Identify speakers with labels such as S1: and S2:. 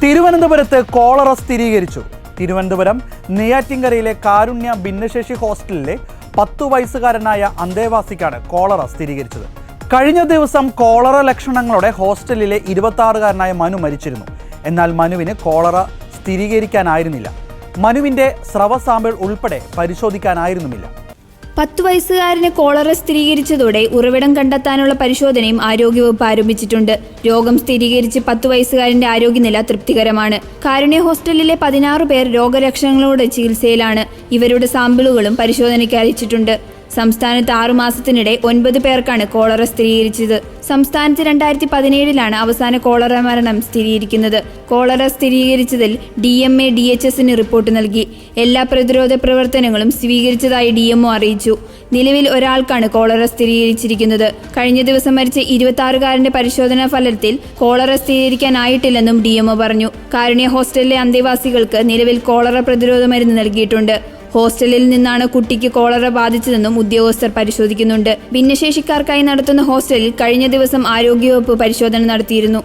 S1: തിരുവനന്തപുരത്ത് കോളറ സ്ഥിരീകരിച്ചു. തിരുവനന്തപുരം നെയ്യാറ്റിൻകരയിലെ കാരുണ്യ ഭിന്നശേഷി ഹോസ്റ്റലിലെ 10 വയസ്സുകാരനായ അന്തേവാസിക്കാണ് കോളറ സ്ഥിരീകരിച്ചത്. കഴിഞ്ഞ ദിവസം കോളറ ലക്ഷണങ്ങളോടെ ഹോസ്റ്റലിലെ 26-കാരനായ മനു മരിച്ചിരുന്നു. എന്നാൽ മനുവിന് കോളറ സ്ഥിരീകരിക്കാനായിരുന്നില്ല. മനുവിന്റെ സ്രവ സാമ്പിൾ ഉൾപ്പെടെ പരിശോധിക്കാനായിരുന്നുമില്ല.
S2: 10 വയസ്സുകാരന് കോളറ സ്ഥിരീകരിച്ചതോടെ ഉറവിടം കണ്ടെത്താനുള്ള പരിശോധനയും ആരോഗ്യവകുപ്പ് ആരംഭിച്ചിട്ടുണ്ട്. രോഗം സ്ഥിരീകരിച്ച് 10 വയസ്സുകാരന്റെ ആരോഗ്യനില തൃപ്തികരമാണ്. കാരുണ്യ ഹോസ്റ്റലിലെ 16 പേർ രോഗലക്ഷണങ്ങളോടെ ചികിത്സയിലാണ്. ഇവരുടെ സാമ്പിളുകളും പരിശോധനയ്ക്ക് അയച്ചിട്ടുണ്ട്. സംസ്ഥാനത്ത് 6 മാസത്തിനിടെ 9 പേർക്കാണ് കോളറ സ്ഥിരീകരിച്ചത്. സംസ്ഥാനത്ത് 2017 അവസാന കോളറ മരണം സ്ഥിരീകരിക്കുന്നത്. കോളറ സ്ഥിരീകരിച്ചതിൽ DMA DHSന് റിപ്പോർട്ട് നൽകി. എല്ലാ പ്രതിരോധ പ്രവർത്തനങ്ങളും സ്വീകരിച്ചതായി DMO അറിയിച്ചു. നിലവിൽ ഒരാൾക്കാണ് കോളറ സ്ഥിരീകരിച്ചിരിക്കുന്നത്. കഴിഞ്ഞ ദിവസം മരിച്ച 26-കാരന്റെ പരിശോധനാ ഫലത്തിൽ കോളറ സ്ഥിരീകരിക്കാനായിട്ടില്ലെന്നും DMO പറഞ്ഞു. കാരുണ്യ ഹോസ്റ്റലിലെ അന്തേവാസികൾക്ക് നിലവിൽ കോളറ പ്രതിരോധ മരുന്ന് നൽകിയിട്ടുണ്ട്. ഹോസ്റ്റലിൽ നിന്നാണ് കുട്ടിക്ക് കോളറ ബാധിച്ചതെന്നും ഉദ്യോഗസ്ഥർ പരിശോധിക്കുന്നുണ്ട്. ഭിന്നശേഷിക്കാർക്കായി നടത്തുന്ന ഹോസ്റ്റലിൽ കഴിഞ്ഞ ദിവസം ആരോഗ്യവകുപ്പ് പരിശോധന നടത്തിയിരുന്നു.